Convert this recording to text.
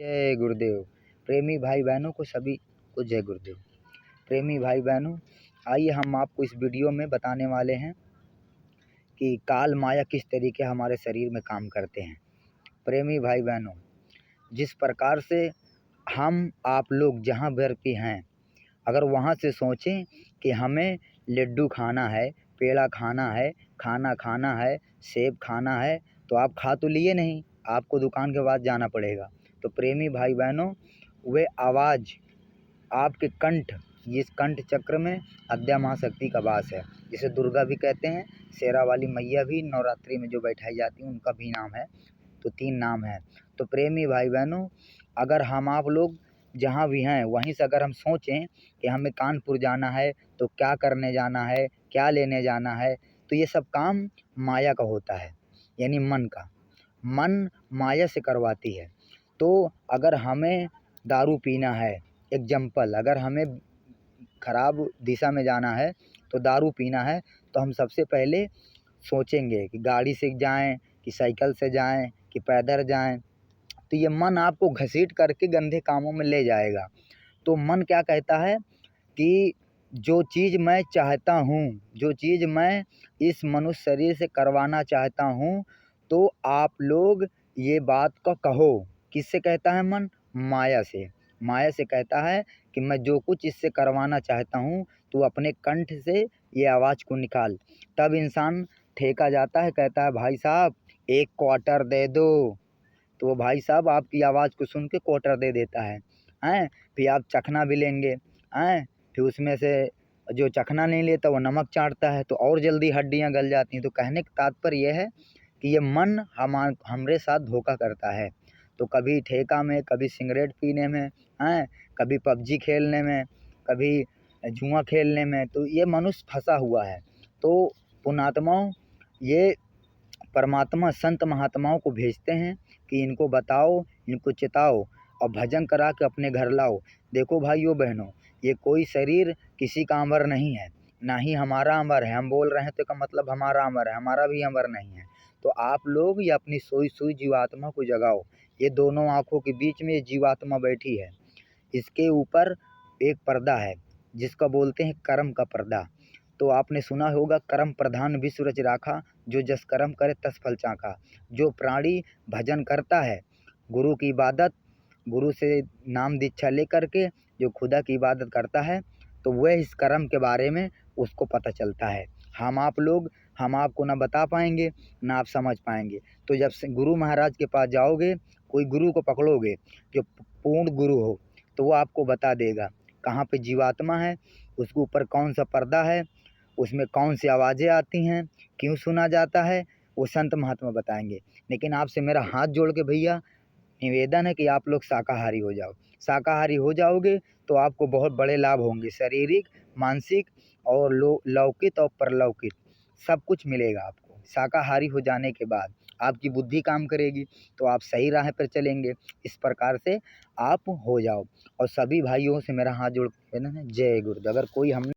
जय गुरुदेव। प्रेमी भाई बहनों को सभी को जय गुरुदेव। प्रेमी भाई बहनों, आइए हम आपको इस वीडियो में बताने वाले हैं कि काल माया किस तरीके हमारे शरीर में काम करते हैं। प्रेमी भाई बहनों, जिस प्रकार से हम आप लोग जहाँ पर भी हैं, अगर वहाँ से सोचें कि हमें लड्डू खाना है, पेड़ा खाना है, खाना खाना है, सेब खाना है, तो आप खा तो लिए नहीं, आपको दुकान के बाद जाना पड़ेगा। तो प्रेमी भाई बहनों, वे आवाज़ आपके कंठ, जिस कंठ चक्र में अद्या महाशक्ति का वास है, जिसे दुर्गा भी कहते हैं, शेरा वाली मैया भी नवरात्रि में जो बैठाई जाती हैं उनका भी नाम है। तो 3 नाम है। तो प्रेमी भाई बहनों, अगर हम आप लोग जहाँ भी हैं वहीं से अगर हम सोचें कि हमें कानपुर जाना है तो क्या करने जाना है, क्या लेने जाना है, तो ये सब काम माया का होता है, यानी मन का। मन माया से करवाती है। तो अगर हमें दारू पीना है, एग्जाम्पल, अगर हमें ख़राब दिशा में जाना है तो दारू पीना है, तो हम सबसे पहले सोचेंगे कि गाड़ी से जाएं कि साइकिल से जाएं कि पैदल जाएं। तो ये मन आपको घसीट करके गंदे कामों में ले जाएगा। तो मन क्या कहता है कि जो चीज़ मैं चाहता हूँ, जो चीज़ मैं इस मनुष्य शरीर से करवाना चाहता हूँ, तो आप लोग ये बात को कहो। किससे कहता है मन? माया से। माया से कहता है कि मैं जो कुछ इससे करवाना चाहता हूँ, तू अपने कंठ से ये आवाज़ को निकाल। तब इंसान ठेका जाता है, कहता है भाई साहब 1 क्वार्टर दे दो। तो वो भाई साहब आपकी आवाज़ को सुन के क्वार्टर दे देता है। फिर आप चखना भी लेंगे, फिर उसमें से जो चखना नहीं लेता वो नमक चाटता है, तो और जल्दी हड्डियाँ गल जाती हैं। तो कहने का तात्पर्य ये है कि ये मन हमरे साथ धोखा करता है। तो कभी ठेका में, कभी सिगरेट पीने में, कभी पबजी खेलने में, कभी जुआ खेलने में, तो ये मनुष्य फंसा हुआ है। तो पुण्यात्माओं, ये परमात्मा संत महात्माओं को भेजते हैं कि इनको बताओ, इनको चिताओ और भजन करा के अपने घर लाओ। देखो भाइयों बहनों, ये कोई शरीर किसी का अमर नहीं है, ना ही हमारा अमर है। हम बोल रहे हैं तो का मतलब हमारा अमर है, हमारा भी अमर नहीं है। तो आप लोग ये अपनी सोई सोई जीवात्मा को जगाओ। ये दोनों आँखों के बीच में ये जीवात्मा बैठी है, इसके ऊपर एक पर्दा है जिसका बोलते हैं कर्म का पर्दा। तो आपने सुना होगा, कर्म प्रधान विश्व रच राखा, जो जस कर्म करे तस फल चाखा। जो प्राणी भजन करता है, गुरु की इबादत, गुरु से नाम दीक्षा लेकर के जो खुदा की इबादत करता है, तो वह इस कर्म के बारे में उसको पता चलता है। हम आपको ना बता पाएंगे, ना आप समझ पाएंगे। तो जब से गुरु महाराज के पास जाओगे, कोई गुरु को पकड़ोगे जो पूर्ण गुरु हो, तो वो आपको बता देगा कहाँ पे जीवात्मा है, उसके ऊपर कौन सा पर्दा है, उसमें कौन सी आवाज़ें आती हैं, क्यों सुना जाता है, वो संत महात्मा बताएंगे। लेकिन आपसे मेरा हाथ जोड़ के भैया निवेदन है कि आप लोग शाकाहारी हो जाओ। शाकाहारी हो जाओगे तो आपको बहुत बड़े लाभ होंगे, शारीरिक, मानसिक और लौकिक और परलौकिक सब कुछ मिलेगा आपको। शाकाहारी हो जाने के बाद आपकी बुद्धि काम करेगी, तो आप सही राह पर चलेंगे। इस प्रकार से आप हो जाओ। और सभी भाइयों से मेरा हाथ जोड़ के निवेदन है, जय गुरुदेव। अगर कोई हम